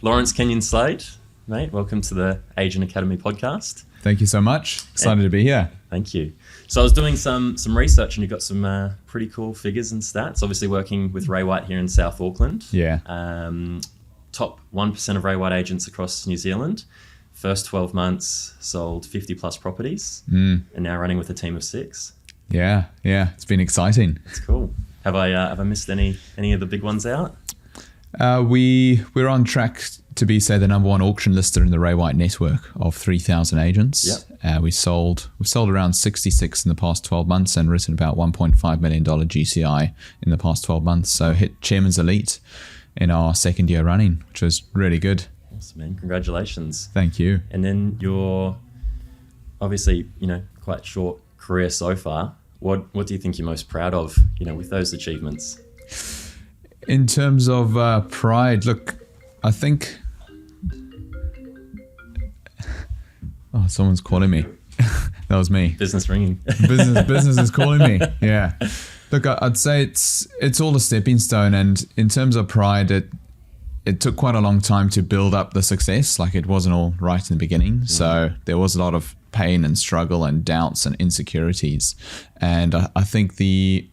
Lawrence Kenyon-Slade, mate, welcome to the Agent Academy podcast. Thank you so much. Excited to be here. Thank you. So I was doing some research and you've got some pretty cool figures and stats. Obviously working with Ray White here in South Auckland. Yeah. Top 1% of Ray White agents across New Zealand. First 12 months sold 50 plus properties and now running with a team of 6. Yeah. It's been exciting. It's cool. Have I missed any of the big ones out? We're on track to be, say, the number one auction lister in the Ray White network of 3,000 agents. Yep. We've sold around 66 in the past 12 months and written about $1.5 million GCI in the past 12 months. So hit Chairman's Elite in our second year running, which was really good. Awesome, man. Congratulations. Thank you. And then your, obviously, quite short career so far. What do you think you're most proud of, with those achievements? In terms of pride, look, I think... Oh, someone's calling me. That was me. Business ringing. Business is calling me. Yeah. Look, I'd say it's all a stepping stone, and in terms of pride, it took quite a long time to build up the success. Like, it wasn't all right in the beginning. So there was a lot of pain and struggle and doubts and insecurities. And I think the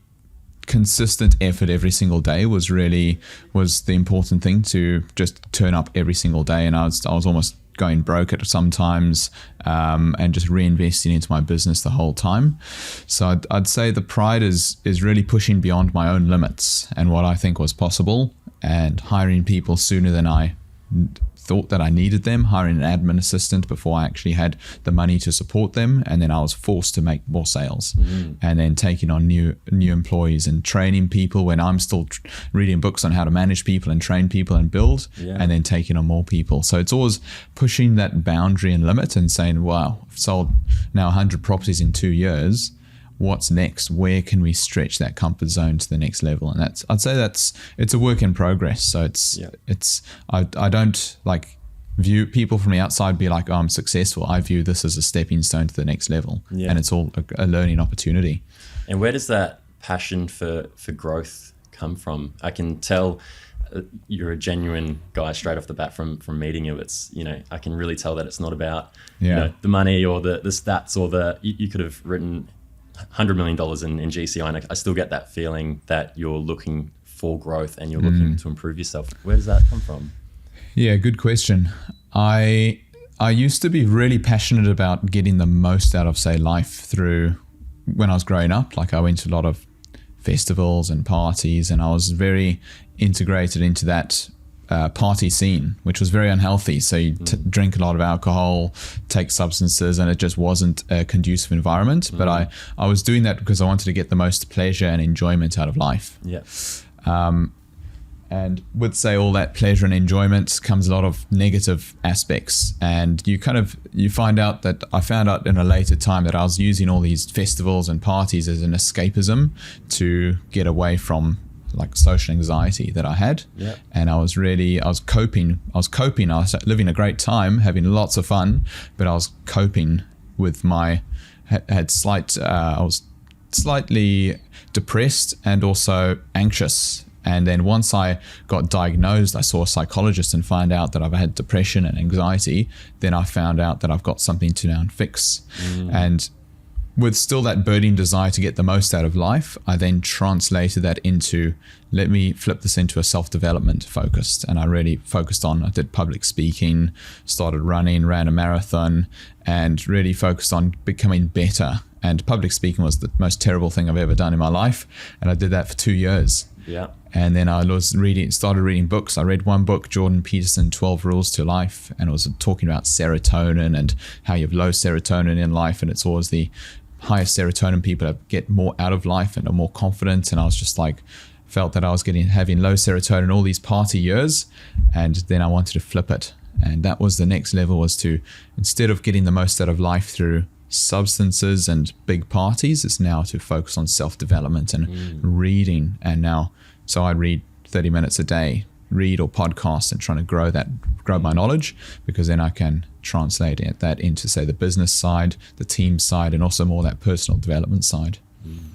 consistent effort every single day was the important thing, to just turn up every single day. And I was almost going broke at sometimes, and just reinvesting into my business the whole time. So I'd say the pride is really pushing beyond my own limits and what I think was possible, and hiring people sooner than I thought that I needed them, hiring an admin assistant before I actually had the money to support them, and then I was forced to make more sales, and then taking on new employees and training people when I'm still reading books on how to manage people and train people and build, and then taking on more people. So it's always pushing that boundary and limit and saying, wow, I've sold now 100 properties in 2 years. What's next? Where can we stretch that comfort zone to the next level? And I'd say it's a work in progress. So I don't view people from the outside be like, oh, I'm successful. I view this as a stepping stone to the next level, and it's all a learning opportunity. And where does that passion for growth come from? I can tell you're a genuine guy straight off the bat from meeting you. It's, I can really tell that it's not about the money or the stats or you could have written $100 million in GCI, and I still get that feeling that you're looking for growth and you're looking to improve yourself. Where does that come from? Yeah, good question. I used to be really passionate about getting the most out of, say, life through when I was growing up. Like, I went to a lot of festivals and parties, and I was very integrated into that party scene, which was very unhealthy. So you drink a lot of alcohol, take substances, and it just wasn't a conducive environment. But I was doing that because I wanted to get the most pleasure and enjoyment out of life. Yeah. And with, say, all that pleasure and enjoyment comes a lot of negative aspects. And I found out in a later time that I was using all these festivals and parties as an escapism to get away from social anxiety that I had. Yeah. And I was coping. I was living a great time, having lots of fun, but I was coping with I was slightly depressed and also anxious. And then once I got diagnosed, I saw a psychologist and found out that I've had depression and anxiety. Then I found out that I've got something to now fix. And with still that burning desire to get the most out of life, I then translated that into, let me flip this into a self-development focused. And I really focused on, I did public speaking, started running, ran a marathon, and really focused on becoming better. And public speaking was the most terrible thing I've ever done in my life. And I did that for 2 years. Yeah. And then I started reading books. I read one book, Jordan Peterson, 12 Rules to Life. And it was talking about serotonin and how you have low serotonin in life. And it's always the highest serotonin people that get more out of life and are more confident. And I was just felt that I was having low serotonin all these party years. And then I wanted to flip it. And that was the next level, was to, instead of getting the most out of life through substances and big parties, it's now to focus on self-development and reading. And now, so I read 30 minutes a day, read or podcast, and trying to grow my knowledge, because then I can translate that into, say, the business side, the team side, and also more that personal development side.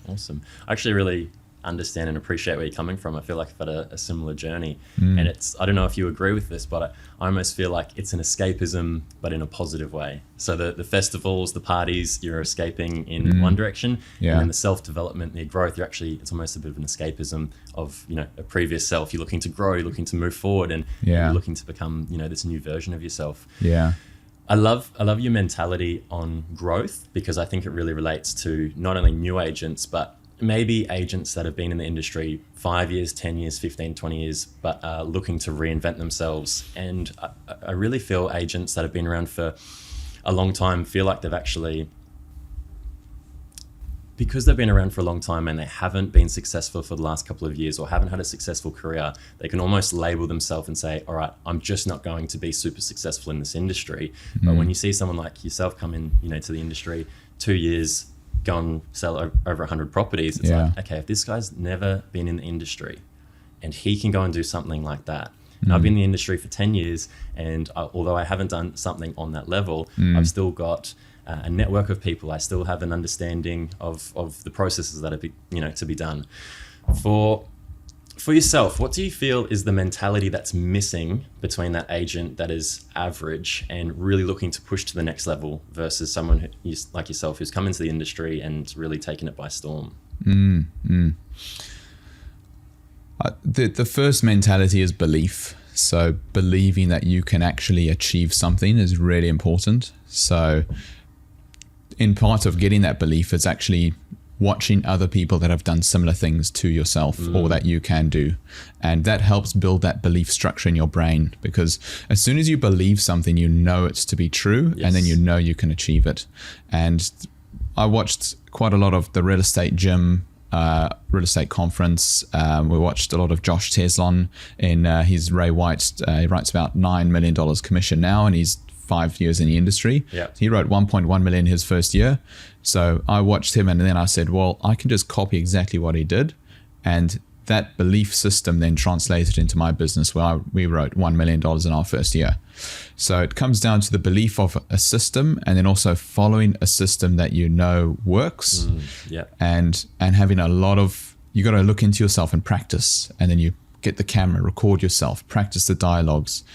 Awesome. I actually really understand and appreciate where you're coming from. I feel like I've had a similar journey, and I don't know if you agree with this, but I almost feel like it's an escapism, but in a positive way. So the festivals, the parties, you're escaping in one direction, and then the self-development, the growth, it's almost a bit of an escapism of, a previous self. You're looking to grow, you're looking to move forward, and you're looking to become, this new version of yourself. Yeah. I love your mentality on growth, because I think it really relates to not only new agents, but maybe agents that have been in the industry 5 years, 10 years, 15, 20 years, but are looking to reinvent themselves. And I really feel agents that have been around for a long time feel like they've actually, because they've been around for a long time and they haven't been successful for the last couple of years or haven't had a successful career, they can almost label themselves and say, all right, I'm just not going to be super successful in this industry. But when you see someone like yourself come in, to the industry, 2 years, go and sell over 100 properties, it's like, okay, if this guy's never been in the industry and he can go and do something like that, and I've been in the industry for 10 years, and although I haven't done something on that level, I've still got a network of people. I still have an understanding of the processes that are to be done. For yourself, what do you feel is the mentality that's missing between that agent that is average and really looking to push to the next level versus someone like yourself who's come into the industry and really taken it by storm? The first mentality is belief. So believing that you can actually achieve something is really important. So in part of getting that belief is actually watching other people that have done similar things to yourself or that you can do. And that helps build that belief structure in your brain, because as soon as you believe something, you know it's to be true, and then you can achieve it. And I watched quite a lot of the real estate gym, real estate conference. We watched a lot of Josh Teslon in his Ray White. He writes about $9 million commission now, and he's 5 years in the industry. He wrote 1.1 million his first year. So I watched him, and then I said, well, I can just copy exactly what he did. And that belief system then translated into my business, where we wrote $1 million in our first year. So it comes down to the belief of a system, and then also following a system that works. And having you got to look into yourself and practice. And then you get the camera, record yourself, practice the dialogues,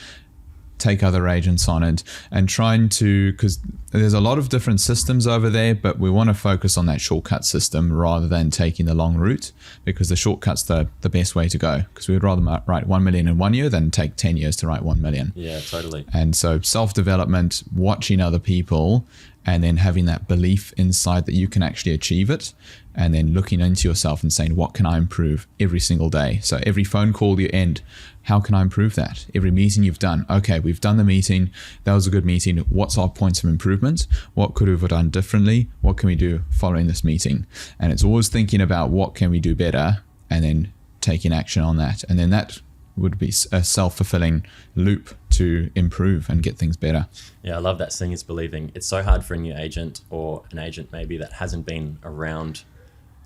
take other agents on it, and trying to, because there's a lot of different systems over there, but we want to focus on that shortcut system rather than taking the long route, because the shortcut's the best way to go, because we'd rather write 1 million in 1 year than take 10 years to write 1 million. Yeah, totally. And so self-development, watching other people, and then having that belief inside that you can actually achieve it, and then looking into yourself and saying, what can I improve every single day? So every phone call you end, how can I improve that? Every meeting you've done, okay, we've done the meeting. That was a good meeting. What's our points of improvement? What could we have done differently? What can we do following this meeting? And it's always thinking about what can we do better, and then taking action on that. And then that would be a self-fulfilling loop to improve and get things better. Yeah, I love that seeing is believing. It's so hard for a new agent, or an agent maybe that hasn't been around,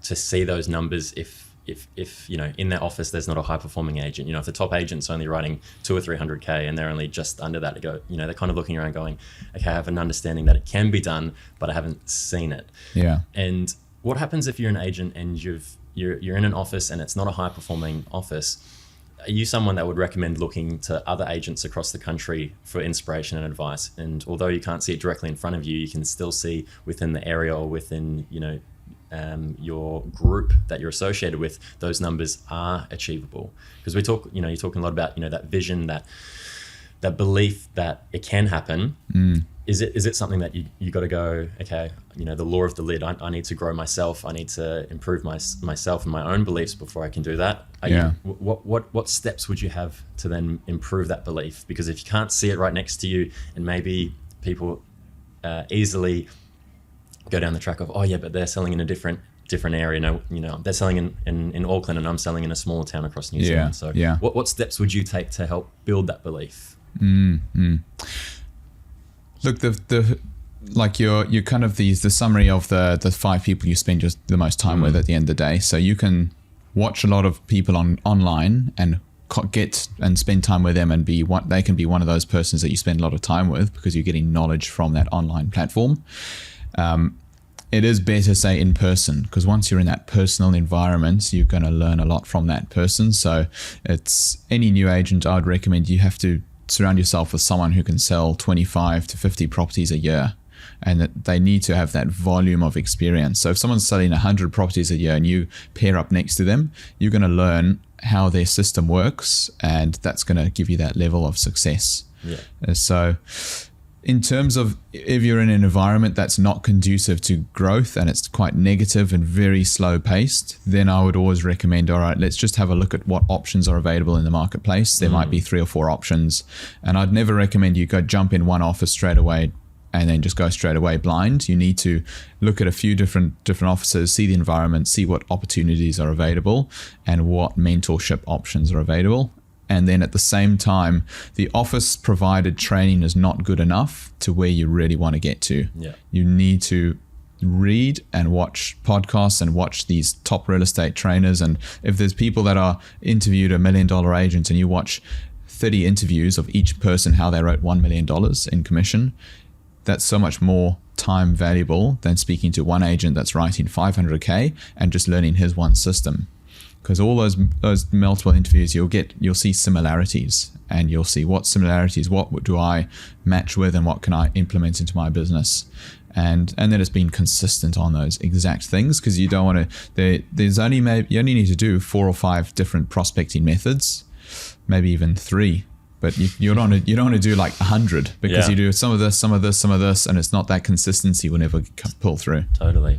to see those numbers if in their office there's not a high performing agent. If the top agent's only writing 200 or 300K and they're only just under that, to go, they're kind of looking around going, okay, I have an understanding that it can be done, but I haven't seen it. Yeah. And what happens if you're an agent and you're in an office and it's not a high performing office? Are you someone that would recommend looking to other agents across the country for inspiration and advice? And although you can't see it directly in front of you, you can still see within the area or within your group that you're associated with, those numbers are achievable. Because you're talking a lot about that vision, that belief that it can happen. Is it something that you got to go, okay, the law of the lid, I need to grow myself, I need to improve myself and my own beliefs before I can do that? What steps would you have to then improve that belief? Because if you can't see it right next to you, and maybe people easily go down the track of, oh yeah, but they're selling in a different area. No, they're selling in Auckland and I'm selling in a smaller town across New Zealand. So what steps would you take to help build that belief? Look, you're kind of the summary of the 5 people you spend the most time with at the end of the day. So you can watch a lot of people online and get and spend time with them, and they can be one of those persons that you spend a lot of time with, because you're getting knowledge from that online platform. it is better, say, in person, because once you're in that personal environment, you're going to learn a lot from that person. So it's any new agent, I would recommend you have to surround yourself with someone who can sell 25 to 50 properties a year, and that they need to have that volume of experience. So if someone's selling 100 properties a year and you pair up next to them, you're going to learn how their system works, and that's going to give you that level of success. Yeah. So in terms of if you're in an environment that's not conducive to growth and it's quite negative and very slow paced, then I would always recommend, all right, let's just have a look at what options are available in the marketplace. There might be 3 or 4 options, and I'd never recommend you go jump in one office straight away and then just go straight away blind. You need to look at a few different offices, see the environment, see what opportunities are available and what mentorship options are available. And then at the same time, the office provided training is not good enough to where you really want to get to. Yeah. You need to read and watch podcasts and watch these top real estate trainers. And if there's people that are interviewed $1 million agents and you watch 30 interviews of each person, how they wrote $1 million in commission, that's so much more time valuable than speaking to one agent that's writing 500K and just learning his one system. Because all those multiple interviews, you'll see similarities, and you'll see what similarities, what do I match with, and what can I implement into my business, and then it's being consistent on those exact things, because you don't want to. You only need to do 4 or 5 different prospecting methods, maybe even 3. But you don't want to do like 100, because you do some of this, some of this, some of this, and it's not that consistency will never pull through. Totally.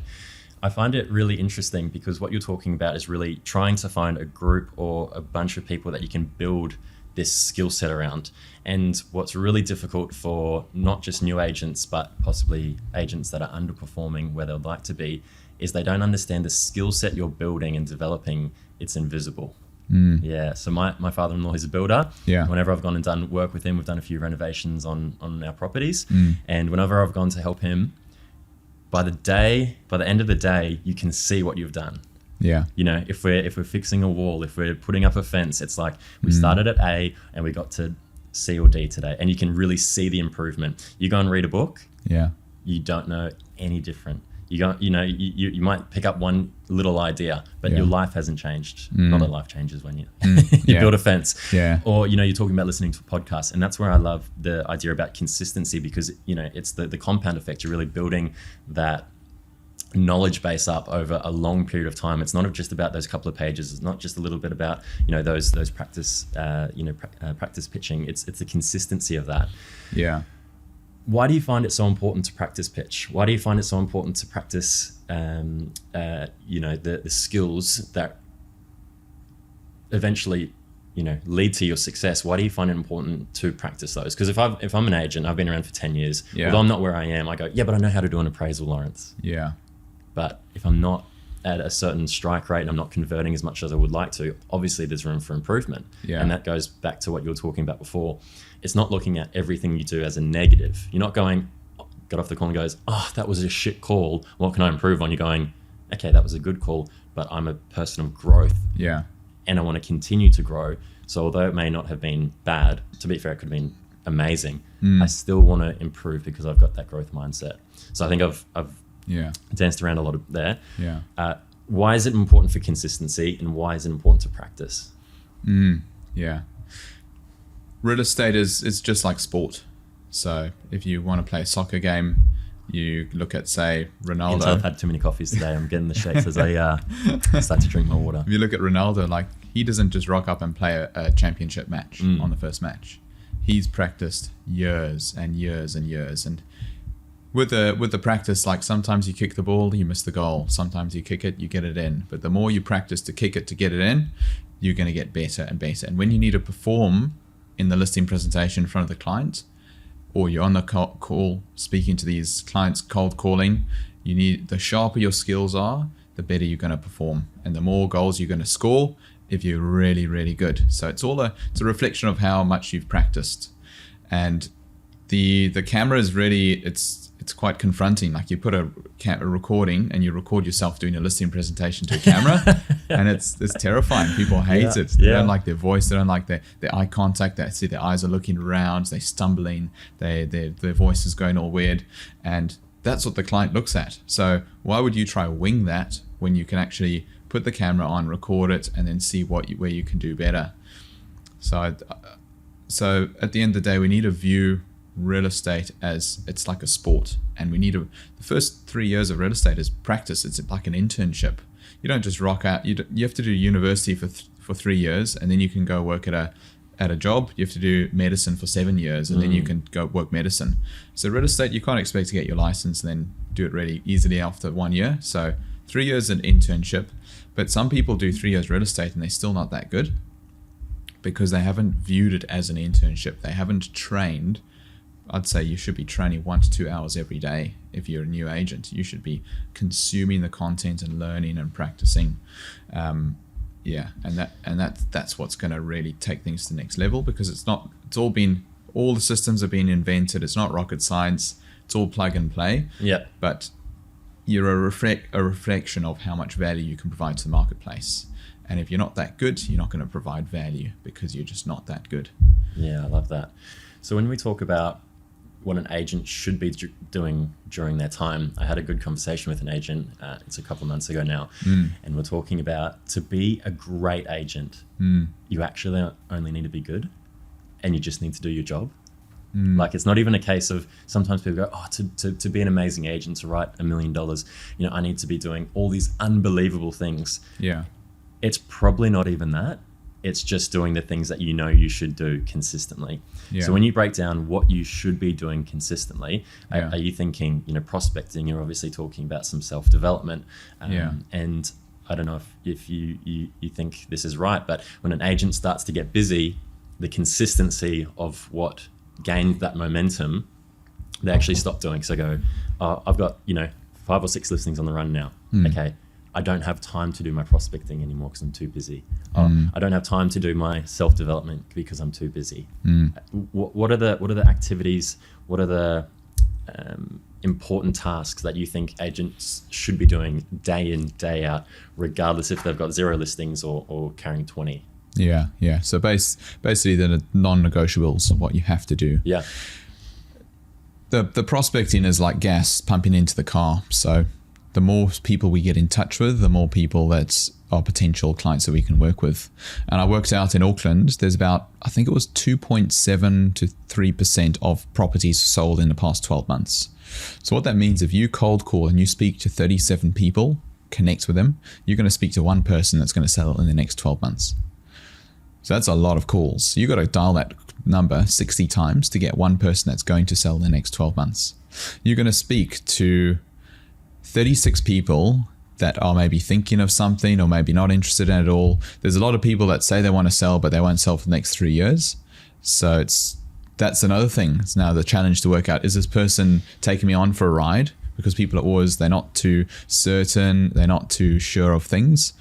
I find it really interesting because what you're talking about is really trying to find a group or a bunch of people that you can build this skill set around. And what's really difficult for not just new agents, but possibly agents that are underperforming where they'd like to be, is they don't understand the skill set you're building and developing. It's invisible. Yeah. So my father-in-law is a builder. Yeah. Whenever I've gone and done work with him, we've done a few renovations on our properties. And whenever I've gone to help him, by the end of the day, you can see what you've done. Yeah. You know, if we're fixing a wall, if we're putting up a fence, it's like we started at A and we got to C or D today, and you can really see the improvement. You go and read a book. Yeah. You don't know any different. You might pick up one little idea, but your life hasn't changed. Not that life changes when you build a fence. Yeah. Or, you're talking about listening to a podcast. And that's where I love the idea about consistency, because, it's the compound effect. You're really building that knowledge base up over a long period of time. It's not just about those couple of pages. It's not just a little bit about, those practice, practice pitching. It's the consistency of that. Yeah. Why do you find it so important to practice pitch? Why do you find it so important to practice, the skills that eventually, lead to your success? Why do you find it important to practice those? Because if I'm an agent, I've been around for 10 years. Yeah. Although I'm not where I am, I go, yeah, but I know how to do an appraisal, Lawrence. Yeah. But if I'm not at a certain strike rate and I'm not converting as much as I would like to, obviously there's room for improvement. Yeah. And that goes back to what you were talking about before. It's not looking at everything you do as a negative. You're not going, got off the call and goes, oh, that was a shit call. What can I improve on? You're going, okay, that was a good call, but I'm a person of growth. Yeah. And I want to continue to grow. So although it may not have been bad, to be fair, it could have been amazing. I still want to improve because I've got that growth mindset. So I think I've danced around a lot of there. Yeah. Why is it important for consistency, and why is it important to practice? Yeah. Real estate is just like sport. So if you want to play a soccer game, you look at, say, Ronaldo. I've had too many coffees today. I'm getting the shakes as I start to drink my water. If you look at Ronaldo, like, he doesn't just rock up and play a championship match on the first match. He's practiced years and years and years. And with the practice, like, sometimes you kick the ball, you miss the goal. Sometimes you kick it, you get it in. But the more you practice to kick it to get it in, you're going to get better and better. And when you need to perform in the listing presentation in front of the client, or you're on the call speaking to these clients, cold calling, the sharper your skills are, the better you're going to perform, and the more goals you're going to score if you're really, really good. So it's a reflection of how much you've practiced. And the camera is really, it's quite confronting. Like, you put a recording and you record yourself doing a listing presentation to a camera, and it's terrifying. People hate it. They don't like their voice. They don't like their eye contact. They see their eyes are looking around. They're stumbling. Their voice is going all weird. And that's what the client looks at. So why would you try wing that when you can actually put the camera on, record it, and then see where you can do better? So at the end of the day, we need to view real estate as it's like a sport, and the first 3 years of real estate is practice. It's like an internship. You don't just rock out. You have to do university for 3 years, and then you can go work at a job. You have to do medicine for 7 years, and then you can go work medicine. So real estate, you can't expect to get your license and then do it really easily after 1 year. So 3 years an internship, but some people do 3 years real estate and they're still not that good because they haven't viewed it as an internship. They haven't trained. I'd say you should be training 1 to 2 hours every day. If you're a new agent, you should be consuming the content and learning and practicing. That's what's going to really take things to the next level, because all the systems have been invented. It's not rocket science. It's all plug and play. Yeah. But you're a reflection of how much value you can provide to the marketplace. And if you're not that good, you're not going to provide value because you're just not that good. Yeah, I love that. So when we talk about what an agent should be doing during their time, I had a good conversation with an agent, it's a couple of months ago now, and we're talking about, to be a great agent, you actually only need to be good, and you just need to do your job. Like, it's not even a case of, sometimes people go, to be an amazing agent, to write $1 million, I need to be doing all these unbelievable things. Yeah. It's probably not even that. It's just doing the things that you should do consistently. Yeah. So when you break down what you should be doing consistently, are you thinking, prospecting? You're obviously talking about some self-development. And I don't know if you think this is right, but when an agent starts to get busy, the consistency of what gained that momentum, they actually stop doing. So go, I've got, 5 or 6 listings on the run now. Okay. I don't have time to do my prospecting anymore because I'm too busy. I don't have time to do my self-development because I'm too busy. What are the activities? What are the important tasks that you think agents should be doing day in, day out, regardless if they've got 0 listings or carrying 20? Yeah. So basically, the non-negotiables of what you have to do. Yeah. The prospecting is like gas pumping into the car. So the more people we get in touch with, the more people that are potential clients that we can work with. And I worked out in Auckland, there's about, I think it was 2.7 to 3% of properties sold in the past 12 months. So what that means, if you cold call and you speak to 37 people, connect with them, you're going to speak to one person that's going to sell in the next 12 months. So that's a lot of calls. You got to dial that number 60 times to get one person that's going to sell in the next 12 months. You're going to speak to 36 people that are maybe thinking of something or maybe not interested in it at all. There's a lot of people that say they want to sell, but they won't sell for the next 3 years. So that's another thing. It's now the challenge to work out, is this person taking me on for a ride? Because people are always, they're not too certain, they're not too sure of things.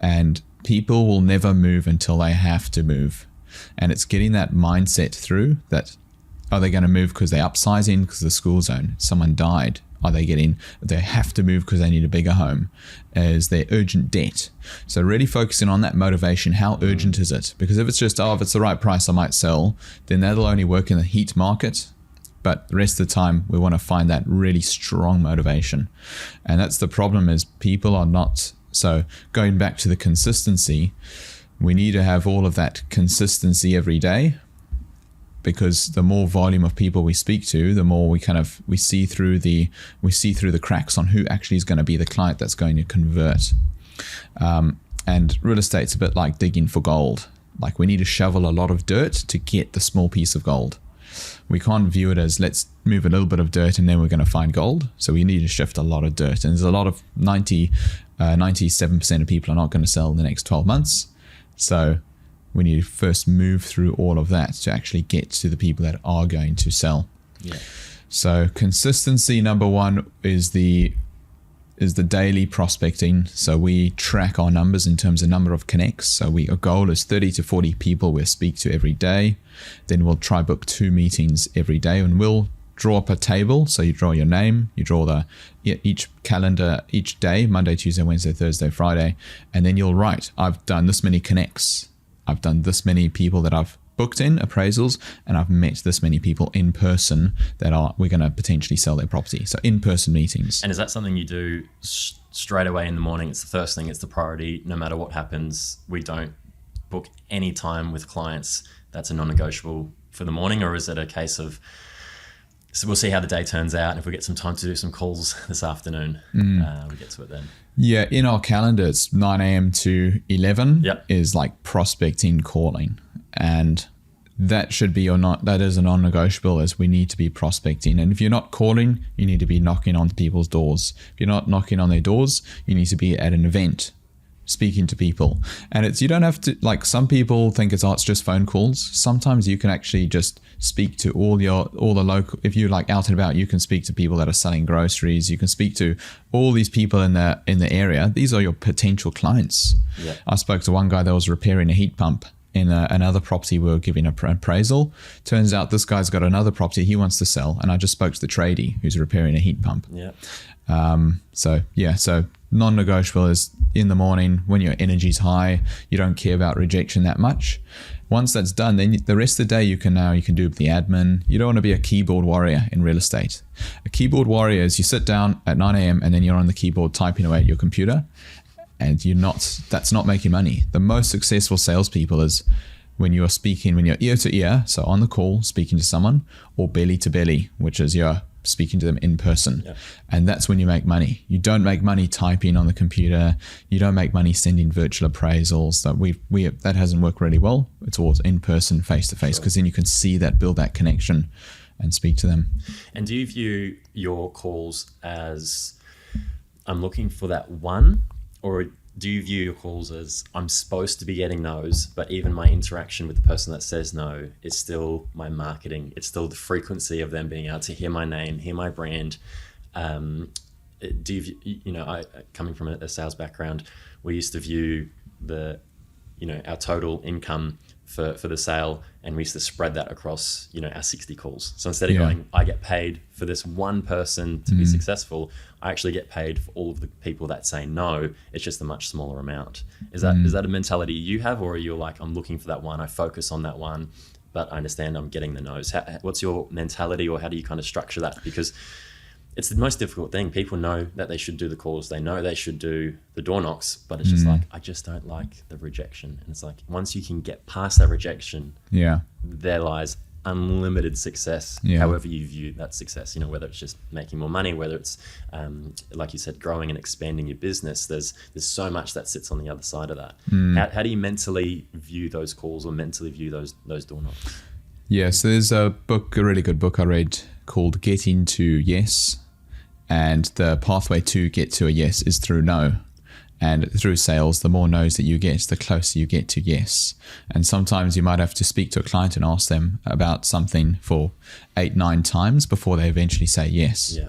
And people will never move until they have to move. And it's getting that mindset through that, are they going to move because they're upsizing because the school zone, someone died? They have to move because they need a bigger home? Is there urgent debt? So really focusing on that motivation. How urgent is it? Because if it's just, if it's the right price, I might sell, then that'll only work in the heat market. But the rest of the time, we want to find that really strong motivation. And that's the problem, is people are not. So going back to the consistency, we need to have all of that consistency every day. Because the more volume of people we speak to, the more we see through the cracks on who actually is going to be the client that's going to convert. And real estate's a bit like digging for gold. Like, we need to shovel a lot of dirt to get the small piece of gold. We can't view it as, let's move a little bit of dirt and then we're going to find gold. So we need to shift a lot of dirt. And there's a lot of 97% of people are not going to sell in the next 12 months. So we need to first move through all of that to actually get to the people that are going to sell. Yeah. So consistency, number one, is the daily prospecting. So we track our numbers in terms of number of connects. So our goal is 30 to 40 people we'll speak to every day. Then we'll try book 2 meetings every day, and we'll draw up a table. So you draw your name, you draw each calendar each day, Monday, Tuesday, Wednesday, Thursday, Friday, and then you'll write, I've done this many connects. I've done this many people that I've booked in appraisals, and I've met this many people in person that we're going to potentially sell their property. So in-person meetings. And is that something you do straight away in the morning? It's the first thing, it's the priority. No matter what happens, we don't book any time with clients. That's a non-negotiable for the morning, or is it a case of, so we'll see how the day turns out, and if we get some time to do some calls this afternoon, we get to it then? Yeah, in our calendar, it's 9 a.m. to 11 is like prospecting, calling. And that should be that is a non-negotiable, as we need to be prospecting. And if you're not calling, you need to be knocking on people's doors. If you're not knocking on their doors, you need to be at an event speaking to people. And you don't have to, like, some people think it's just phone calls. Sometimes you can actually just speak to all the local, if you're like out and about, you can speak to people that are selling groceries. You can speak to all these people in the area. These are your potential clients. Yeah. I spoke to one guy that was repairing a heat pump in another property. We were giving an appraisal. Turns out this guy's got another property he wants to sell, and I just spoke to the tradie who's repairing a heat pump. Yeah. So non-negotiable is in the morning when your energy's high. You don't care about rejection that much. Once that's done, then the rest of the day you can do the admin. You don't want to be a keyboard warrior in real estate. A keyboard warrior is you sit down at 9 a.m. and then you're on the keyboard typing away at your computer, and that's not making money. The most successful salespeople is when you're speaking, when you're ear to ear, so on the call speaking to someone, or belly to belly, which is you're speaking to them in person. Yeah. And that's when you make money. You don't make money typing on the computer. You don't make money sending virtual appraisals. That hasn't worked really well. It's always in person, face to face, because then you can see that, build that connection and speak to them. And do you view your calls as, I'm looking for that one, or do you view your calls as, I'm supposed to be getting those, but even my interaction with the person that says no is still my marketing? It's still the frequency of them being able to hear my name, hear my brand. Do you, I coming from a sales background, we used to view our total income for the sale, and we used to spread that across, our 60 calls. So instead of going, I get paid for this one person to be successful, I actually get paid for all of the people that say no. It's just a much smaller amount. Is that a mentality you have, or are you like, I'm looking for that one, I focus on that one, but I understand I'm getting the no's? What's your mentality, or how do you kind of structure that? Because it's the most difficult thing. People know that they should do the calls. They know they should do the door knocks, but it's just like, I just don't like the rejection. And it's like, once you can get past that rejection, there lies unlimited success, however you view that success, whether it's just making more money, whether it's, like you said, growing and expanding your business. There's so much that sits on the other side of that. How do you mentally view those calls, or mentally view those door knocks? Yeah, so there's a really good book I read called Getting to Yes. And the pathway to get to a yes is through no. And through sales, the more no's that you get, the closer you get to yes. And sometimes you might have to speak to a client and ask them about something for 8-9 times before they eventually say yes. Yeah.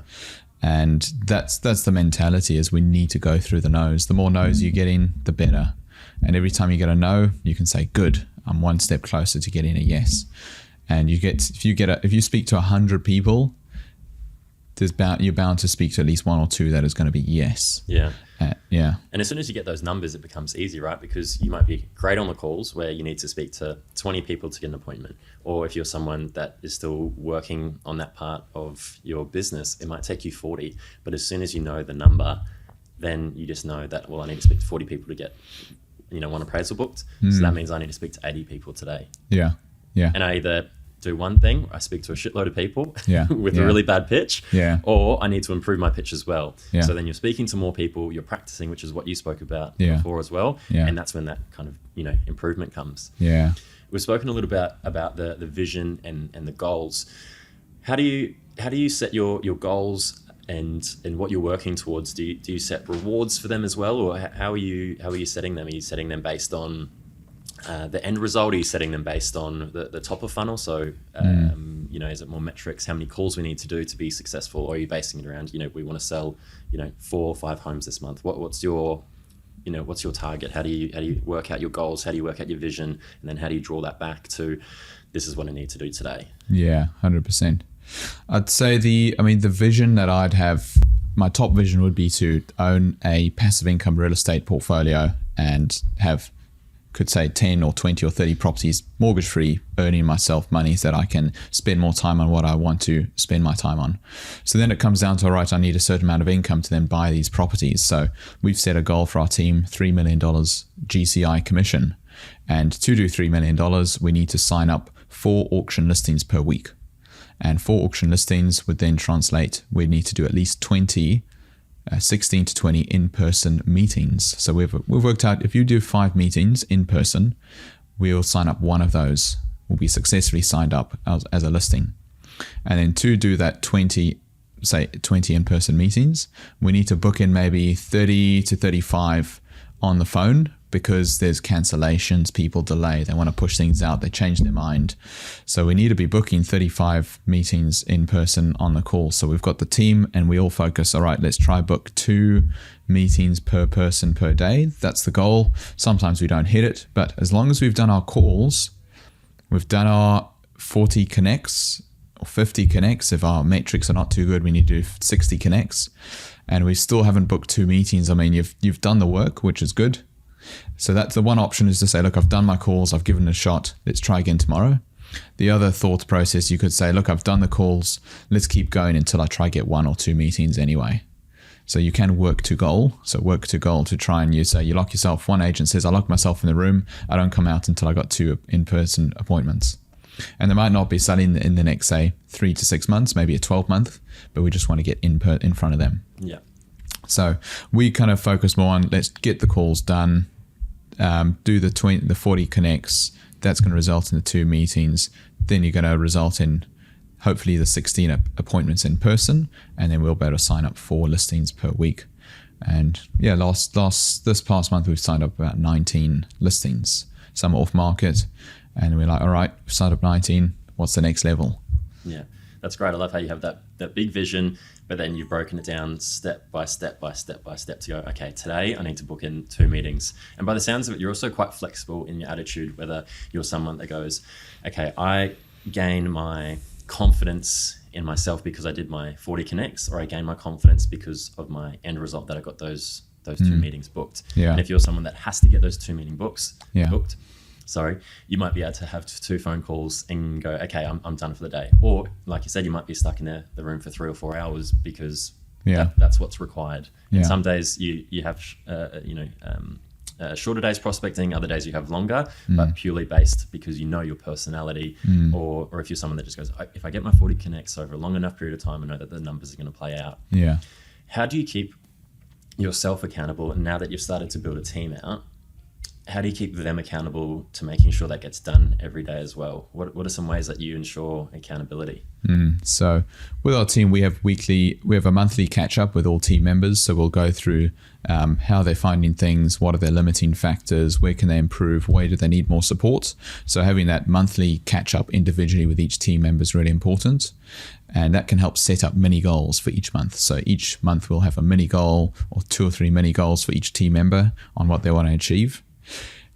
And that's the mentality, is we need to go through the no's. The more no's you're getting, the better. And every time you get a no, you can say, good, I'm one step closer to getting a yes. And if you speak to 100 people, you're bound to speak to at least one or two that is going to be yes. Yeah. Yeah. And as soon as you get those numbers, it becomes easy, right? Because you might be great on the calls where you need to speak to 20 people to get an appointment. Or if you're someone that is still working on that part of your business, it might take you 40. But as soon as you know the number, then you just know that, well, I need to speak to 40 people to get, one appraisal booked. So that means I need to speak to 80 people today. Yeah. Yeah. And I either do one thing, I speak to a shitload of people with a really bad pitch, or I need to improve my pitch as well. Yeah. So then you're speaking to more people, you're practicing, which is what you spoke about before as well. Yeah. And that's when that kind of, improvement comes. Yeah. We've spoken a little bit about the vision and the goals. How do you set your goals and what you're working towards? Do you set rewards for them as well, or how are you setting them? Are you setting them based on the end result? Are you setting them based on the top of funnel? So, is it more metrics, how many calls we need to do to be successful? Or are you basing it around, we want to sell, 4 or 5 homes this month? What's your target? How do you work out your goals? How do you work out your vision? And then how do you draw that back to, this is what I need to do today? Yeah, 100%. I'd say the vision that I'd have, my top vision would be to own a passive income real estate portfolio and have could say 10 or 20 or 30 properties mortgage free, earning myself money so that I can spend more time on what I want to spend my time on. So then it comes down to, all right, I need a certain amount of income to then buy these properties. So we've set a goal for our team, $3 million GCI commission. And to do $3 million, we need to sign up 4 auction listings per week. And 4 auction listings would then translate, we need to do at least 16 to 20 in-person meetings. So we've worked out, if you do 5 meetings in person, we'll sign up 1 of those, will be successfully signed up as a listing. And then to do that 20 in-person meetings, we need to book in maybe 30 to 35 on the phone, because there's cancellations, people delay, they want to push things out, they change their mind. So we need to be booking 35 meetings in person on the call. So we've got the team and we all focus, all right, let's try book 2 meetings per person per day. That's the goal. Sometimes we don't hit it, but as long as we've done our calls, we've done our 40 connects or 50 connects. If our metrics are not too good, we need to do 60 connects, and we still haven't booked 2 meetings. I mean, you've done the work, which is good. So that's the one option, is to say, look, I've done my calls, I've given it a shot, let's try again tomorrow. The other thought process, you could say, look, I've done the calls, let's keep going until I try get 1 or 2 meetings anyway. So you can work to goal. So work to goal to try and you lock yourself. One agent says, I lock myself in the room, I don't come out until I got 2 in-person appointments. And they might not be selling in the next, say, 3 to 6 months, maybe a 12-month, but we just want to get in front of them. Yeah. So we kind of focus more on, let's get the calls done, do the 40 connects. That's going to result in the 2 meetings. Then you're going to result in hopefully the 16 appointments in person, and then we'll be able to sign up 4 listings per week. And yeah, this past month we've signed up about 19 listings. Some are off market, and we're like, all right, we've signed up 19. What's the next level? Yeah, that's great. I love how you have that big vision, but then you've broken it down step by step to go, okay, today I need to book in 2 meetings. And by the sounds of it, you're also quite flexible in your attitude, whether you're someone that goes, okay, I gain my confidence in myself because I did my 40 connects, or I gain my confidence because of my end result that I got those 2 meetings booked. Yeah. And if you're someone that has to get those 2 meeting booked, you might be able to have 2 phone calls and go, okay, I'm done for the day. Or like you said, you might be stuck in the room for 3 or 4 hours because that's what's required. Yeah. And some days you have, shorter days prospecting, other days you have longer, but purely based because you know your personality, or if you're someone that just goes, if I get my 40 connects over a long enough period of time, I know that the numbers are going to play out. Yeah. How do you keep yourself accountable? And now that you've started to build a team out, how do you keep them accountable to making sure that gets done every day as well? What are some ways that you ensure accountability? So with our team, we have a monthly catch up with all team members. So we'll go through how they're finding things, what are their limiting factors, where can they improve, where do they need more support. So having that monthly catch up individually with each team member is really important. And that can help set up mini goals for each month. So each month we'll have a mini goal or 2 or 3 mini goals for each team member on what they want to achieve.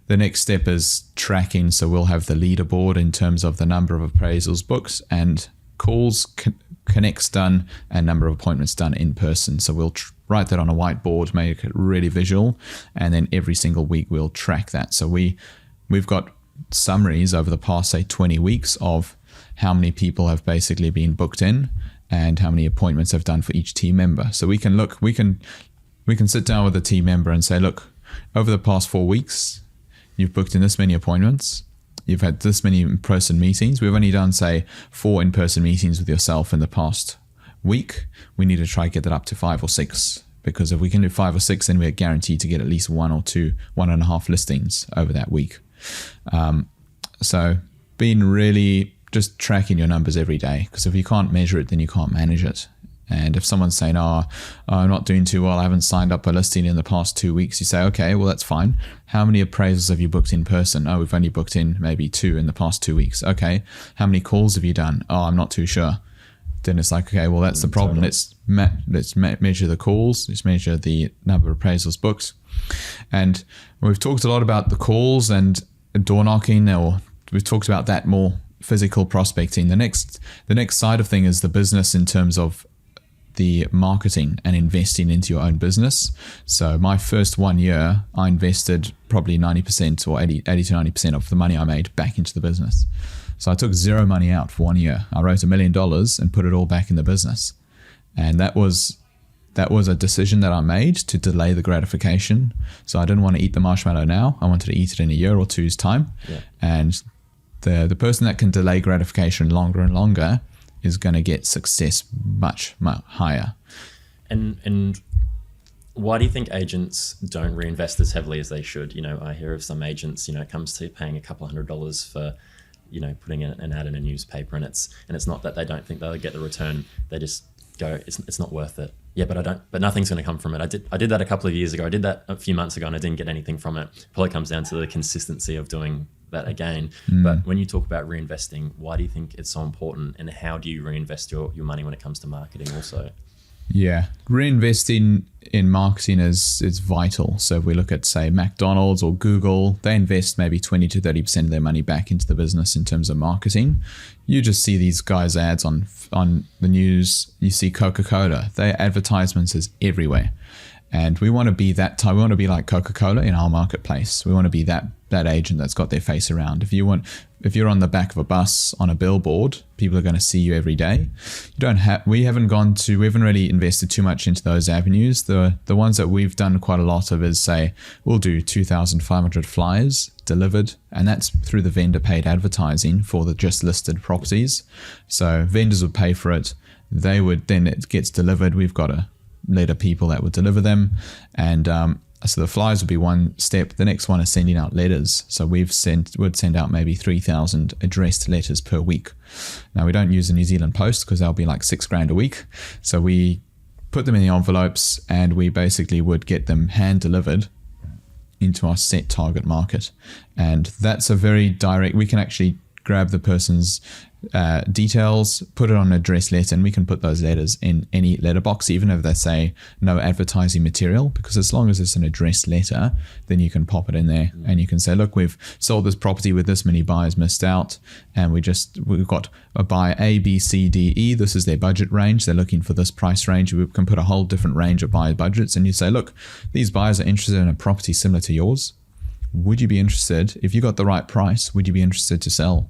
The next step is tracking. So we'll have the leaderboard in terms of the number of appraisals booked and calls, connects done, and number of appointments done in person. So we'll write that on a whiteboard, make it really visual, and then every single week we'll track that. So we've got summaries over the past, say, 20 weeks of how many people have basically been booked in and how many appointments have done for each team member. So we can sit down with a team member and say, look, over the past 4 weeks, you've booked in this many appointments. You've had this many in-person meetings. We've only done, say, 4 in-person meetings with yourself in the past week. We need to try to get that up to 5 or 6, because if we can do 5 or 6, then we're guaranteed to get at least 1 or 2, 1.5 listings over that week. So being really just tracking your numbers every day, because if you can't measure it, then you can't manage it. And if someone's saying, I'm not doing too well, I haven't signed up a listing in the past 2 weeks, you say, okay, well, that's fine. How many appraisals have you booked in person? Oh, we've only booked in maybe 2 in the past 2 weeks. Okay. How many calls have you done? Oh, I'm not too sure. Then it's like, okay, well, that's the problem. Let's measure the calls. Let's measure the number of appraisals booked. And we've talked a lot about the calls and door knocking, or we've talked about that more physical prospecting. The next side of thing is the business in terms of the marketing and investing into your own business. So my first 1 year, I invested probably 90% or 80 to 90% of the money I made back into the business. So I took zero money out for 1 year. I wrote $1 million and put it all back in the business. And that was a decision that I made to delay the gratification. So I didn't want to eat the marshmallow now. I wanted to eat it in a year or two's time. Yeah. And the person that can delay gratification longer and longer is going to get success much, much higher. And why do you think agents don't reinvest as heavily as they should? You know, I hear of some agents, you know, it comes to paying a couple $100 for, you know, putting an ad in a newspaper, and it's not that they don't think they'll get the return. They just go, it's not worth it. Yeah, but nothing's going to come from it. I did that a couple of years ago. I did that a few months ago and I didn't get anything from it. Probably comes down to the consistency of doing that again. But when you talk about reinvesting, why do you think it's so important, and how do you reinvest your money when it comes to marketing also? Yeah, reinvesting in marketing is vital. So if we look at, say, McDonald's or Google, they invest maybe 20 to 30% of their money back into the business in terms of marketing. You just see these guys' ads on the news. You see Coca-Cola, their advertisements is everywhere. And we want to be that type. We want to be like Coca-Cola in our marketplace. We want to be that agent that's got their face around. If you're on the back of a bus on a billboard, people are going to see you every day. We haven't really invested too much into those avenues. The ones that we've done quite a lot of is, say, we'll do 2,500 flyers delivered, and that's through the vendor paid advertising for the just listed properties. So vendors would pay for it. Then it gets delivered. We've got a letter people that would deliver them, and so the flyers would be one step. The next one is sending out letters. So would send out maybe 3,000 addressed letters per week. Now we don't use the New Zealand Post because they'll be like $6,000 a week. So we put them in the envelopes and we basically would get them hand delivered into our set target market. And that's a very direct, we can actually grab the person's details, put it on an address letter, and we can put those letters in any letterbox, even if they say no advertising material, because as long as it's an addressed letter, then you can pop it in there and you can say, look, we've sold this property with this many buyers missed out, and we've got a buyer A, B, C, D, E. This is their budget range. They're looking for this price range. We can put a whole different range of buyer budgets, and you say, look, these buyers are interested in a property similar to yours. Would you be interested, if you got the right price, would you be interested to sell?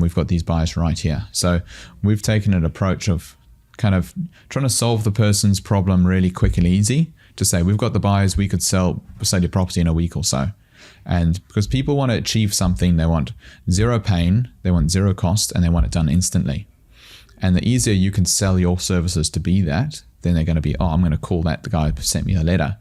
We've got these buyers right here. So we've taken an approach of kind of trying to solve the person's problem really quick and easy, to say we've got the buyers, we could sell your property in a week or so. And because people want to achieve something, they want zero pain, they want zero cost, and they want it done instantly. And the easier you can sell your services to be that, then they're going to be, I'm going to call the guy who sent me the letter.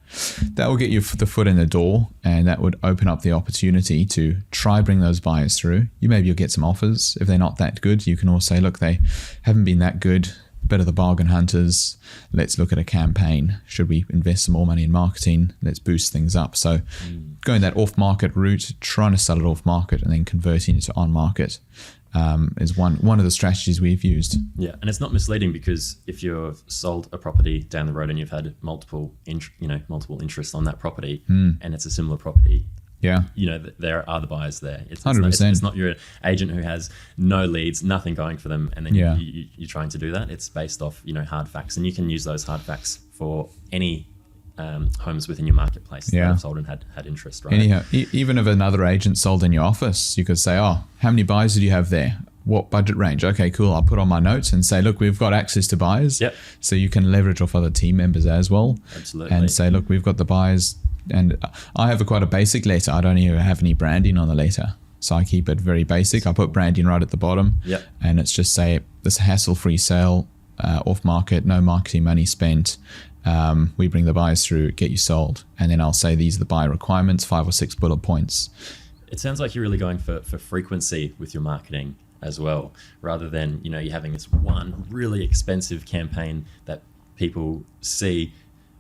That will get you the foot in the door, and that would open up the opportunity to try bring those buyers through. You'll get some offers. If they're not that good, you can also say, look, they haven't been that good. Better the bargain hunters. Let's look at a campaign. Should we invest some more money in marketing? Let's boost things up. So going that off-market route, trying to sell it off-market and then converting it to on-market is one of the strategies we've used. Yeah, and it's not misleading, because if you've sold a property down the road and you've had multiple interests on that property, and it's a similar property, there are the buyers there. It's 100%. It's not your agent who has no leads, nothing going for them, and then you're trying to do that. It's based off hard facts, and you can use those hard facts for any homes within your marketplace that have sold and had interest, right? Anyhow, even if another agent sold in your office, you could say, how many buyers did you have there? What budget range? Okay, cool. I'll put on my notes and say, look, we've got access to buyers. Yep. So you can leverage off other team members as well. Absolutely. And say, look, we've got the buyers. And I have quite a basic letter. I don't even have any branding on the letter. So I keep it very basic. I put branding right at the bottom. Yep. And it's just say, this hassle-free sale, off market, no marketing money spent. We bring the buyers through, get you sold. And then I'll say, these are the buyer requirements, 5 or 6 bullet points. It sounds like you're really going for frequency with your marketing as well, rather than, you're having this one really expensive campaign that people see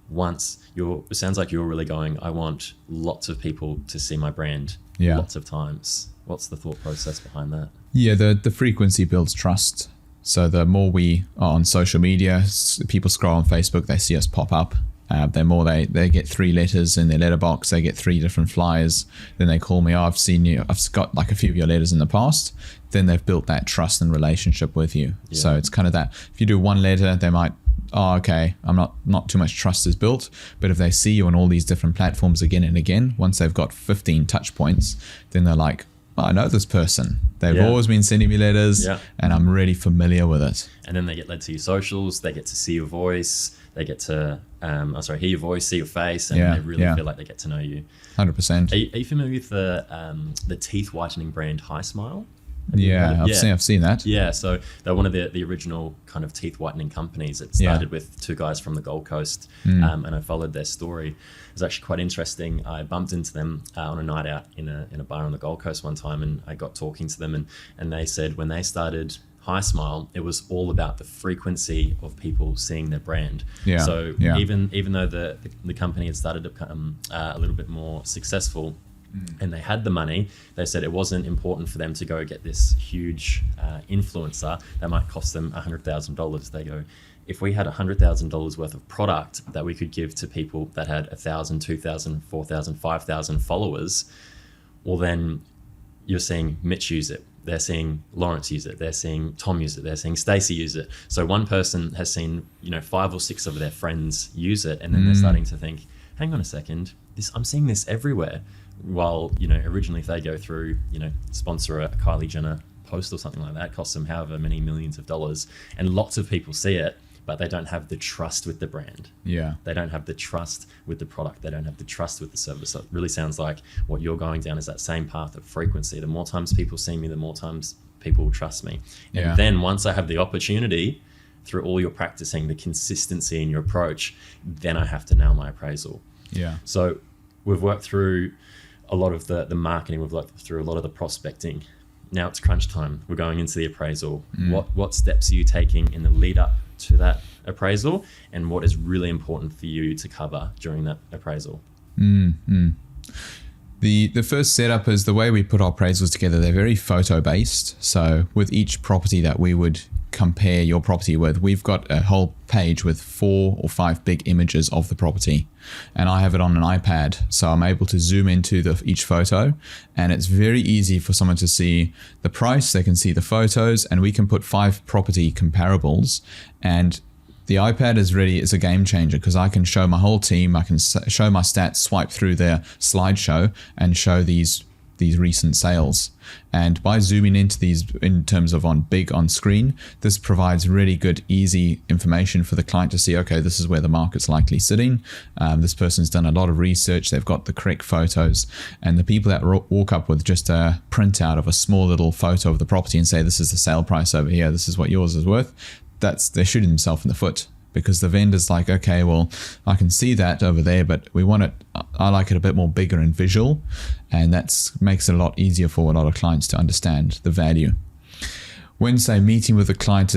once. It sounds like you're really going, I want lots of people to see my brand lots of times. What's the thought process behind that? Yeah, the frequency builds trust. So the more we are on social media, people scroll on Facebook, they see us pop up. The more they get 3 letters in their letterbox, they get 3 different flyers. Then they call me, I've seen you, I've got like a few of your letters in the past. Then they've built that trust and relationship with you. Yeah. So it's kind of that. If you do one letter, they might oh, okay, I'm not too much trust is built. But if they see you on all these different platforms again and again, once they've got 15 touch points, then they're like, oh, I know this person. They've always been sending me letters, and I'm really familiar with it. And then they get led to your socials. They get to see your voice. They get to, hear your voice, see your face, and they really feel like they get to know you. 100%. Are you familiar with the teeth whitening brand High Smile? Yeah, I've seen that. Yeah, so they're one of the original kind of teeth whitening companies. It started with two guys from the Gold Coast, and I followed their story. It was actually quite interesting. I bumped into them on a night out in a bar on the Gold Coast one time, and I got talking to them, and they said when they started High Smile, it was all about the frequency of people seeing their brand. Even though the company had started to become a little bit more successful, and they had the money, they said it wasn't important for them to go get this huge influencer that might cost them $100,000. They go, if we had $100,000 worth of product that we could give to people that had 1,000, 2,000, 4,000, 5,000 followers, well then you're seeing Mitch use it. They're seeing Lawrence use it. They're seeing Tom use it. They're seeing Stacey use it. So one person has seen, 5 or 6 of their friends use it, and then they're starting to think, hang on a second, I'm seeing this everywhere. While, originally if they go through, sponsor a Kylie Jenner post or something like that, it costs them however many millions of dollars, and lots of people see it, but they don't have the trust with the brand. Yeah. They don't have the trust with the product. They don't have the trust with the service. So it really sounds like what you're going down is that same path of frequency. The more times people see me, the more times people will trust me. And then once I have the opportunity, through all your practicing, the consistency in your approach, then I have to nail my appraisal. Yeah. So we've worked through a lot of the marketing, we've worked through a lot of the prospecting. Now it's crunch time. We're going into the appraisal. What steps are you taking in the lead up to that appraisal, and what is really important for you to cover during that appraisal? The first setup is the way we put our appraisals together. They're very photo based. So with each property that we would compare your property with, we've got a whole page with 4 or 5 big images of the property, and I have it on an iPad, so I'm able to zoom into each photo, and it's very easy for someone to see the price. They can see the photos, and we can put 5 property comparables, and the iPad is a game changer because I can show my whole team, I can show my stats, swipe through their slideshow and show these recent sales. And by zooming into these in terms of on screen, this provides really good, easy information for the client to see, okay, this is where the market's likely sitting. This person's done a lot of research. They've got the correct photos. And the people that walk up with just a printout of a small little photo of the property and say, this is the sale price over here, this is what yours is worth, they're shooting themselves in the foot. Because the vendor's like, okay, well, I can see that over there, but I like it a bit more bigger and visual, and that makes it a lot easier for a lot of clients to understand the value. When, say, meeting with a client,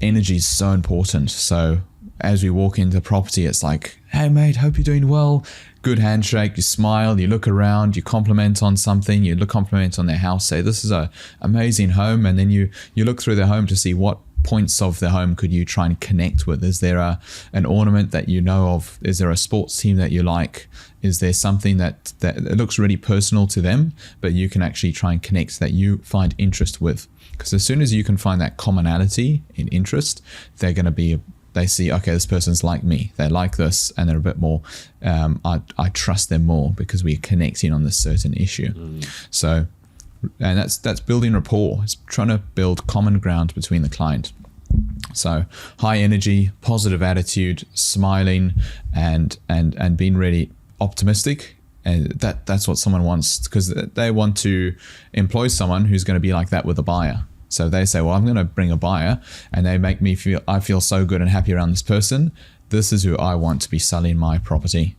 energy is so important. So as we walk into the property, it's like, hey mate, hope you're doing well. Good handshake, you smile, you look around, you compliment on something, you compliment on their house, say this is an amazing home, and then you look through their home to see what points of the home could you try and connect with. Is there an ornament that you know of? Is there a sports team that you like? Is there something that it looks really personal to them, but you can actually try and connect that you find interest with? Because as soon as you can find that commonality in interest, they see, okay, this person's like me, they like this, and they're a bit more, I trust them more because we're connecting on this certain issue. So, and that's building rapport. It's trying to build common ground between the client. So high energy, positive attitude, smiling, and being really optimistic. And that's what someone wants, because they want to employ someone who's going to be like that with a buyer. So they say, well, I'm going to bring a buyer, and they make me I feel so good and happy around this person. This is who I want to be selling my property.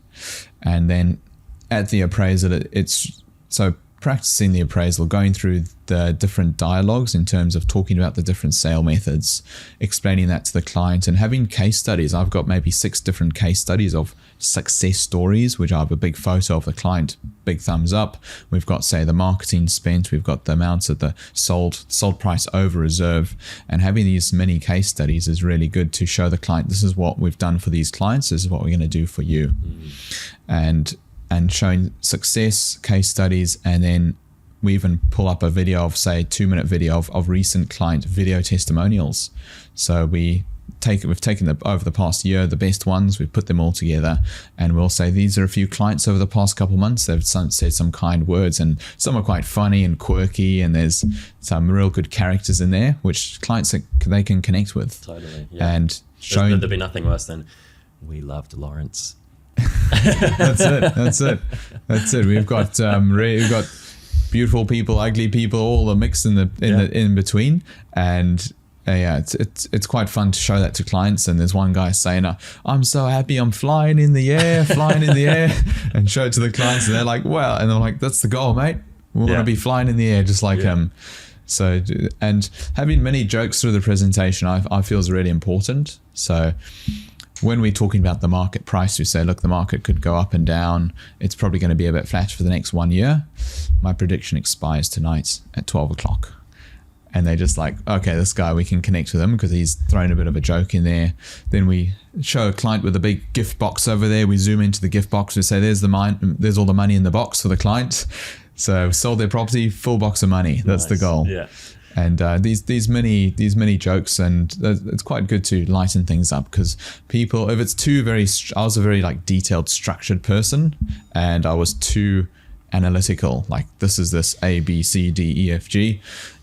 And then at the appraisal, it's so practicing the appraisal, going through the different dialogues in terms of talking about the different sale methods, explaining that to the client, and having case studies. I've got maybe 6 different case studies of success stories, which I have a big photo of the client, big thumbs up. We've got, say, the marketing spent, we've got the amounts of the sold price over reserve, and having these many case studies is really good to show the client, this is what we've done for these clients, this is what we're going to do for you. And showing success case studies, and then we even pull up a video of, say, 2-minute video of recent client video testimonials. So we we've taken over the past year, the best ones, we've put them all together, and we'll say these are a few clients over the past couple of months. They've said some kind words, and some are quite funny and quirky, and there's some real good characters in there, which clients they can connect with. Totally, yeah. And there'd be nothing worse than we loved Lawrence. That's it. We've got beautiful people, ugly people, all the mix in between, and it's quite fun to show that to clients. And there's one guy saying, "I'm so happy, I'm flying in the air," and show it to the clients, and they're like, "Well," and I'm like, "That's the goal, mate. We want to be flying in the air just like him." So, and having many jokes through the presentation, I feel is really important. So when we're talking about the market price, we say, look, the market could go up and down. It's probably going to be a bit flat for the next 1 year. My prediction expires tonight at 12 o'clock. And they're just like, okay, this guy, we can connect with him because he's thrown a bit of a joke in there. Then we show a client with a big gift box over there. We zoom into the gift box. We say, there's all the money in the box for the client. So sold their property, full box of money. That's the goal. Yeah. And these many jokes, and it's quite good to lighten things up, because people, if it's I was a very like detailed, structured person, and I was too analytical. Like this A, B, C, D, E, F, G.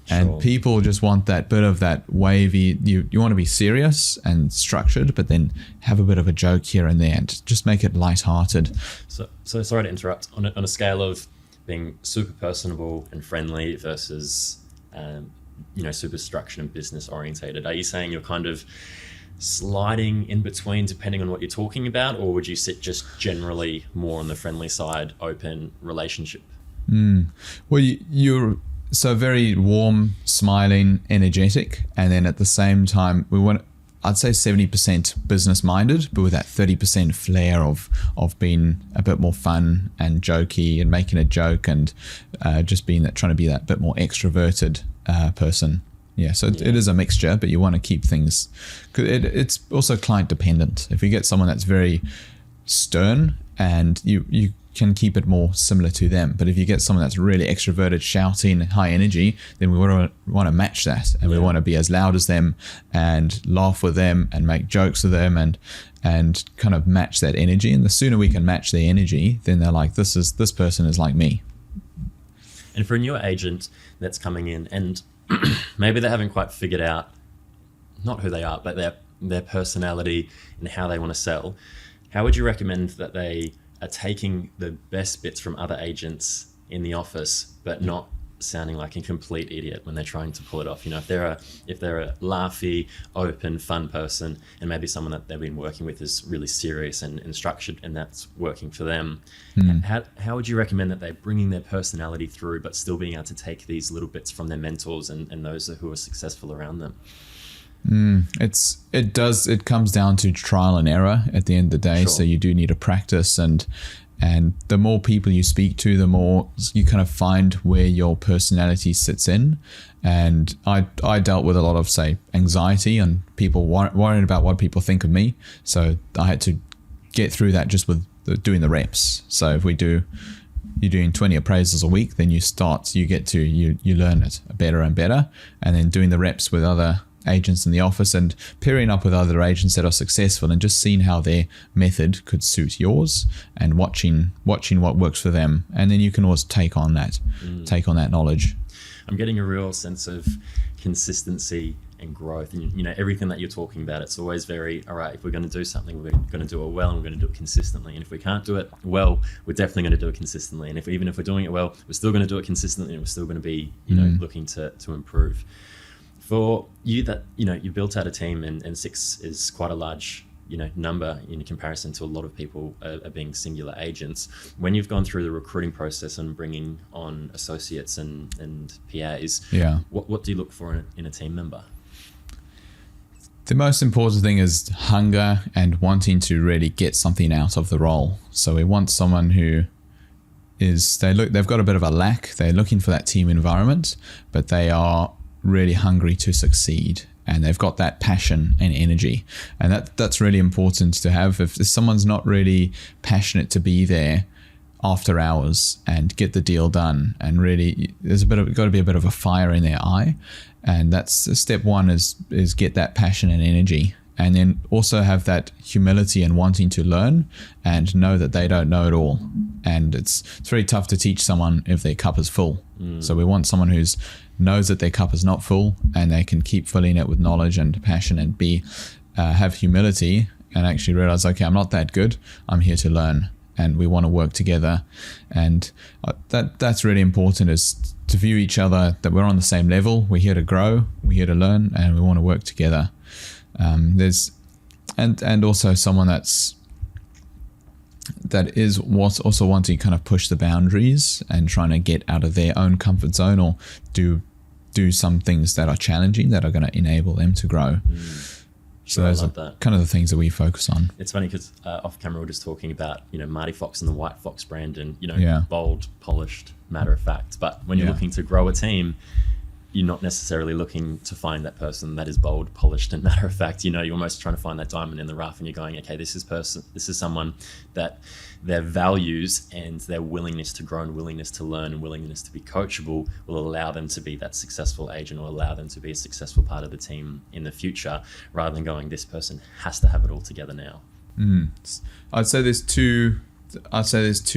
And people just want that bit of that wavy. You want to be serious and structured, but then have a bit of a joke here and there, and just make it lighthearted. So sorry to interrupt. On a scale of being super personable and friendly versus super structured and business orientated, are you saying you're kind of sliding in between depending on what you're talking about, or would you sit just generally more on the friendly side, open relationship? Well, you're so very warm, smiling, energetic, and then at the same time I'd say 70% business minded, but with that 30% flair of being a bit more fun and jokey and making a joke, and just trying to be that bit more extroverted person. It is a mixture, but you want to keep things. It's also client dependent. If you get someone that's very stern, and you can keep it more similar to them. But if you get someone that's really extroverted, shouting, high energy, then we want to match that, and we want to be as loud as them and laugh with them and make jokes with them and kind of match that energy. And the sooner we can match their energy, then they're like, this person is like me. And for a newer agent that's coming in, and maybe they haven't quite figured out not who they are, but their personality and how they want to sell, how would you recommend that they are taking the best bits from other agents in the office, but not sounding like a complete idiot when they're trying to pull it off? If they're a laughy, open, fun person, and maybe someone that they've been working with is really serious and structured, and that's working for them, how would you recommend that they're bringing their personality through, but still being able to take these little bits from their mentors and those who are successful around them? It comes down to trial and error at the end of the day. So you do need to practice, and the more people you speak to, the more you kind of find where your personality sits in. And I dealt with a lot of, say, anxiety and people worrying about what people think of me. So I had to get through that just with doing the reps. So if you're doing 20 appraisals a week, then you learn it better and better. And then doing the reps with other agents in the office and pairing up with other agents that are successful, and just seeing how their method could suit yours, and watching what works for them. And then you can always take on that knowledge. I'm getting a real sense of consistency and growth, and everything that you're talking about, it's always very, all right, if we're going to do something, we're going to do it well, and we're going to do it consistently. And if we can't do it well, we're definitely going to do it consistently. And even if we're doing it well, we're still going to do it consistently, and we're still going to be looking to improve. For you, that you built out a team, and 6 is quite a large number in comparison to a lot of people are being singular agents. When you've gone through the recruiting process and bringing on associates and PAs, what do you look for in a team member? The most important thing is hunger and wanting to really get something out of the role. So we want someone who they've got a bit of a lack. They're looking for that team environment, but they are really hungry to succeed, and they've got that passion and energy, and that's really important to have. If someone's not really passionate to be there after hours and get the deal done, and really there's got to be a bit of a fire in their eye, and that's step one is get that passion and energy. and then also have that humility and wanting to learn and know that they don't know it all. And it's very tough to teach someone if their cup is full. So we want someone who's knows that their cup is not full, and they can keep filling it with knowledge and passion, and have humility and actually realize, okay, I'm not that good, I'm here to learn, and we want to work together. And that's really important, is to view each other that we're on the same level, we're here to grow, we're here to learn, and we want to work together. And also someone that is also wanting to kind of push the boundaries and trying to get out of their own comfort zone, or do some things that are challenging, that are going to enable them to grow. So those are kind of the things that we focus on. It's funny because off camera we're just talking about, Marty Fox and the White Fox brand, and, bold, polished, matter of fact. But when you're looking to grow a team, you're not necessarily looking to find that person that is bold, polished, and matter of fact. You're almost trying to find that diamond in the rough, and you're going, okay, this is someone that their values and their willingness to grow and willingness to learn and willingness to be coachable will allow them to be that successful agent, or allow them to be a successful part of the team in the future, rather than going, this person has to have it all together now. I'd say there's two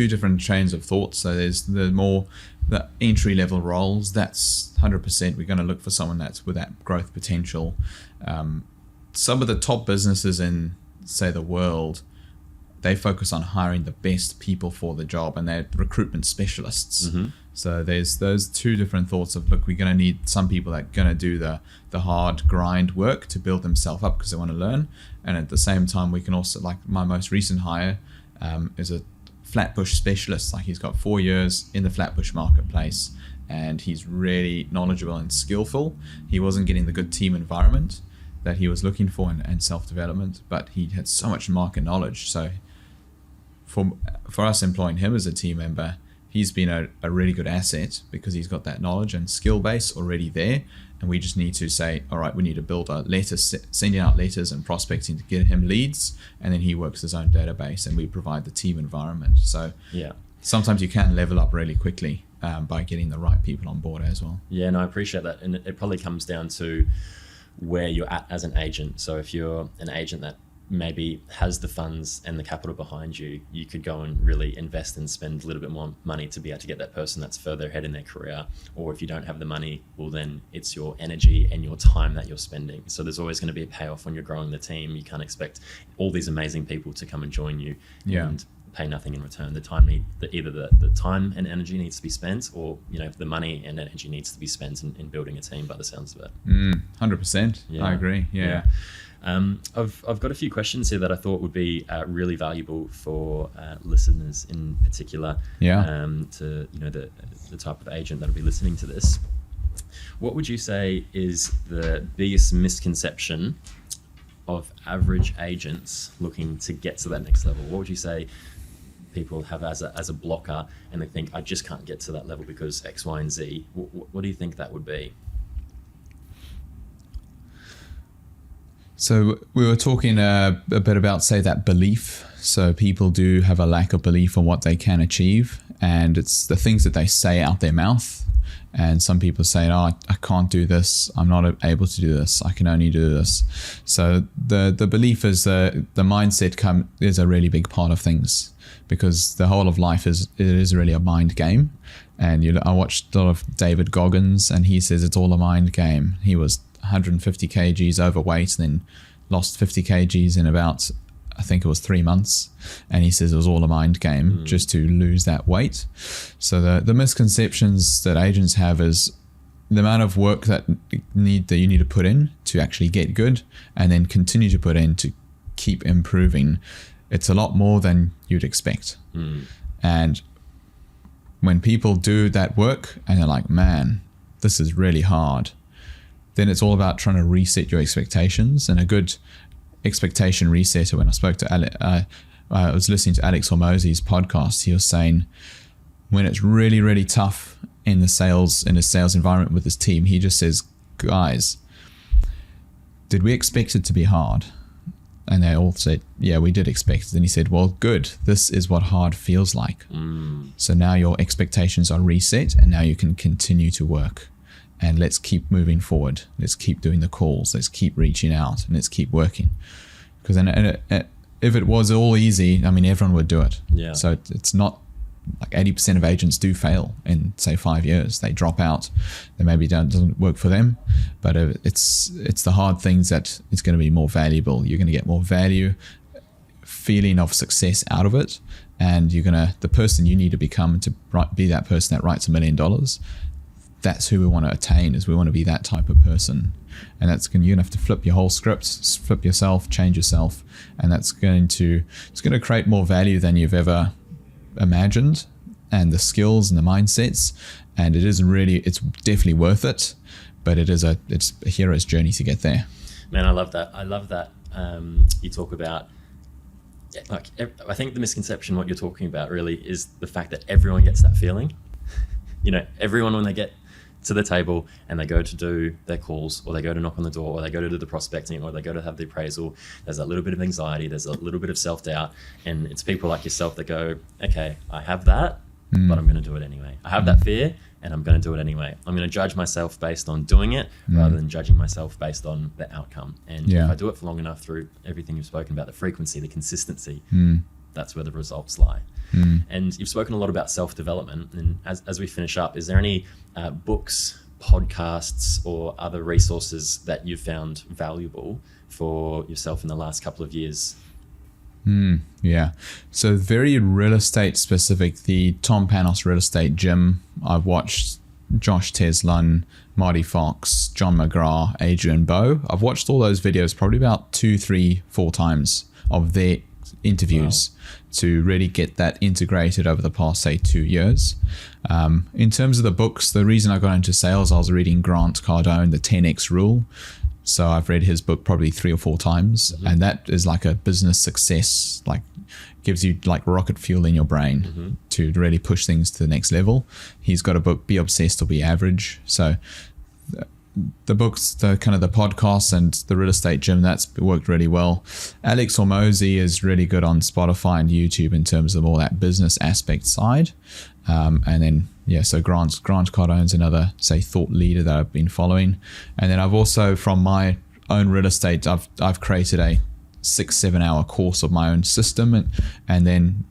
different trains of thought. So there's the entry level roles. That's 100%. We're going to look for someone that's with that growth potential. Some of the top businesses in, say, the world, they focus on hiring the best people for the job, and they're recruitment specialists. So there's those two different thoughts of, look, we're going to need some people that are going to do the hard grind work to build themselves up because they want to learn. And at the same time, we can also, like my most recent hire is a Flatbush specialist. Like, he's got 4 years in the Flatbush marketplace, and he's really knowledgeable and skillful. He wasn't getting the good team environment that he was looking for, and self-development, but he had so much market knowledge. So for us employing him as a team member, he's been a really good asset because he's got that knowledge and skill base already there. And we just need to say, all right, we need to build a letter, sending out letters and prospecting to get him leads. And then he works his own database, and we provide the team environment. So sometimes you can level up really quickly by getting the right people on board as well. Yeah, no, I appreciate that. And it probably comes down to where you're at as an agent. So if you're an agent that maybe has the funds and the capital behind you, you could go and really invest and spend a little bit more money to be able to get that person that's further ahead in their career. Or if you don't have the money, well, then it's your energy and your time that you're spending. So there's always going to be a payoff when you're growing the team. You can't expect all these amazing people to come and join you and pay nothing in return. The time either the time and energy needs to be spent, or the money and energy needs to be spent in building a team, by the sounds of it. 100%. I agree. Yeah. I've got a few questions here that I thought would be really valuable for listeners in particular. To the type of agent that'll be listening to this. What would you say is the biggest misconception of average agents looking to get to that next level? What would you say people have as a blocker, and they think, I just can't get to that level because X, Y, and Z? What do you think that would be? So we were talking a bit about, say, that belief. So people do have a lack of belief on what they can achieve, and it's the things that they say out their mouth. And some people say, I can't do this. I'm not able to do this. I can only do this. So the belief is the mindset is a really big part of things, because the whole of life is really a mind game. And I watched a lot of David Goggins, and he says it's all a mind game. He was 150 kgs overweight, and then lost 50 kgs in about, I think it was 3 months. And he says it was all a mind game just to lose that weight. So the misconceptions that agents have is the amount of work that you need to put in to actually get good, and then continue to put in to keep improving. It's a lot more than you'd expect. And when people do that work and they're like, man, this is really hard, then it's all about trying to reset your expectations. And a good expectation resetter, when I spoke to I was listening to Alex Hormozi's podcast, he was saying when it's really, really tough in his sales environment with his team, he just says, guys, did we expect it to be hard? And they all said, yeah, we did expect it. And he said, well, good. This is what hard feels like. So now your expectations are reset, and now you can continue to work. and let's keep moving forward. Let's keep doing the calls. Let's keep reaching out, and let's keep working. Because if it was all easy, I mean, everyone would do it. Yeah. So it's not like 80% of agents do fail in say 5 years. They drop out. They maybe doesn't work for them, but it's the hard things that it's going to be more valuable. You're going to get more value, feeling of success out of it, and the person you need to become to be that person that writes $1 million. That's who we want to attain. Is we want to be that type of person, and you're going to have to flip your whole script, flip yourself, change yourself, and it's going to create more value than you've ever imagined, and the skills and the mindsets, and it's definitely worth it, but it's a hero's journey to get there. Man, I love that. You talk about, like, I think the misconception what you're talking about really is the fact that everyone gets that feeling. Everyone, when they get to the table and they go to do their calls, or they go to knock on the door, or they go to do the prospecting, or they go to have the appraisal, there's a little bit of anxiety, there's a little bit of self-doubt, and it's people like yourself that go, okay, I have that, but I'm going to do it anyway. I have that fear, and I'm going to do it anyway. I'm going to judge myself based on doing it rather than judging myself based on the outcome. And if I do it for long enough, through everything you've spoken about, the frequency, the consistency, that's where the results lie. And you've spoken a lot about self-development. And as we finish up, is there any books, podcasts, or other resources that you've found valuable for yourself in the last couple of years? Yeah. So very real estate specific, the Tom Panos Real Estate Gym. I've watched Josh Teslin, Marty Fox, John McGrath, Adrian Bowe. I've watched all those videos probably about 2, 3, 4 times of their interviews to really get that integrated over the past, say, 2 years. In terms of the books, the reason I got into sales, I was reading Grant Cardone, The 10X Rule. So I've read his book probably 3 or 4 times, and that is like a business success, like gives you like rocket fuel in your brain to really push things to the next level. He's got a book, Be Obsessed or Be Average. So the books, the kind of the podcasts and the Real Estate Gym, that's worked really well. Alex Hormozi is really good on Spotify and YouTube in terms of all that business aspect side. And then, so Grant Cardone's another, say, thought leader that I've been following. And then I've also, from my own real estate, I've created a 6-7 hour course of my own system and then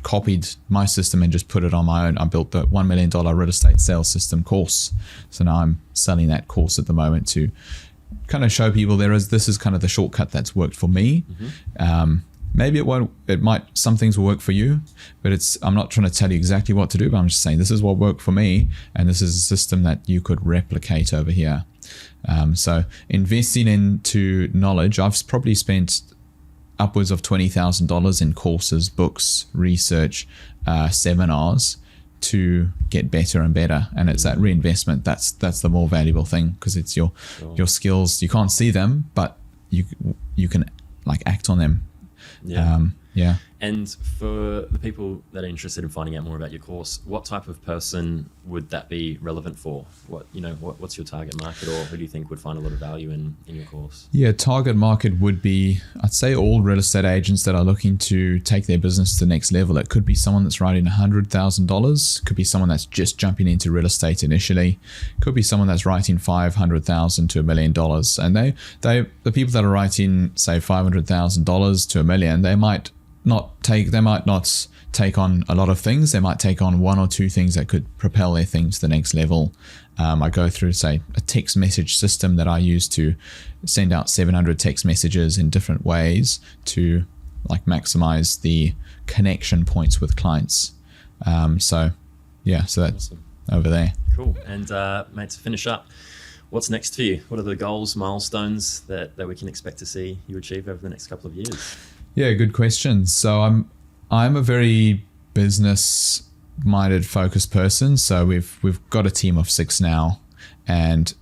copied my system and just put it on my own. I built the $1 million real estate sales system course. So now I'm selling that course at the moment to kind of show people this is kind of the shortcut that's worked for me. Maybe some things will work for you, but I'm not trying to tell you exactly what to do, but I'm just saying this is what worked for me, and this is a system that you could replicate over here. So investing into knowledge, I've probably spent upwards of $20,000 in courses, books, research, seminars to get better and better. And it's that reinvestment that's the more valuable thing, because it's your skills. You can't see them, but you can like act on them. Yeah. And for the people that are interested in finding out more about your course, what type of person would that be relevant for? What's your target market, or who do you think would find a lot of value in your course? Yeah, target market would be, I'd say, all real estate agents that are looking to take their business to the next level. It could be someone that's writing $100,000, could be someone that's just jumping into real estate initially, could be someone that's writing $500,000 to $1 million. And the people that are writing, say, $500,000 to $1 million, they might not take on a lot of things. They might take on 1 or 2 things that could propel their things to the next level. I go through, say, a text message system that I use to send out 700 text messages in different ways to like maximize the connection points with clients. So that's awesome. Over there. Cool. And mate, to finish up, what's next for you? What are the goals, milestones that we can expect to see you achieve over the next couple of years? Yeah, good question. So I'm a very business-minded, focused person. So we've got a team of 6 now, and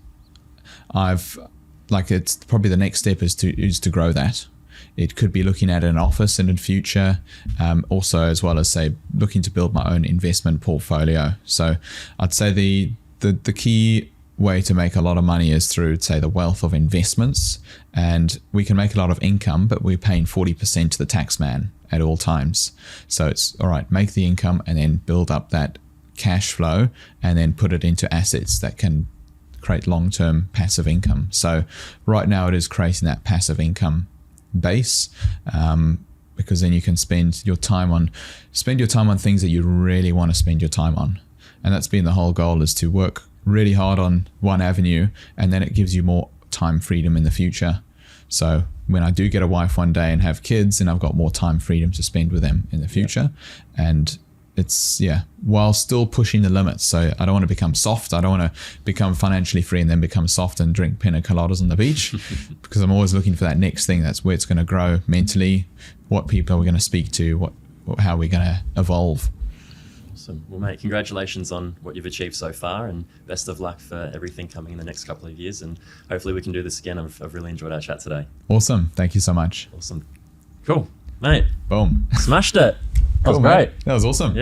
it's probably the next step is to grow that. It could be looking at an office in the future, also as well as, say, looking to build my own investment portfolio. So I'd say the key way to make a lot of money is through, say, the wealth of investments, and we can make a lot of income, but we're paying 40% to the tax man at all times. So it's all right, make the income and then build up that cash flow and then put it into assets that can create long-term passive income. So right now it is creating that passive income base, because then you can spend your time on things that you really want to spend your time on. And that's been the whole goal, is to work really hard on one avenue, and then it gives you more time freedom in the future. So when I do get a wife one day and have kids, and I've got more time freedom to spend with them in the future. And it's, while still pushing the limits. So I don't want to become soft. I don't want to become financially free and then become soft and drink pina coladas on the beach, because I'm always looking for that next thing. That's where it's going to grow mentally, what people are we going to speak to, how we're going to evolve. Awesome. Well, mate, congratulations on what you've achieved so far, and best of luck for everything coming in the next couple of years. And hopefully we can do this again. I've really enjoyed our chat today. Awesome. Thank you so much. Awesome. Cool. Mate. Boom. Smashed it. That was great. Mate. That was awesome. Yeah.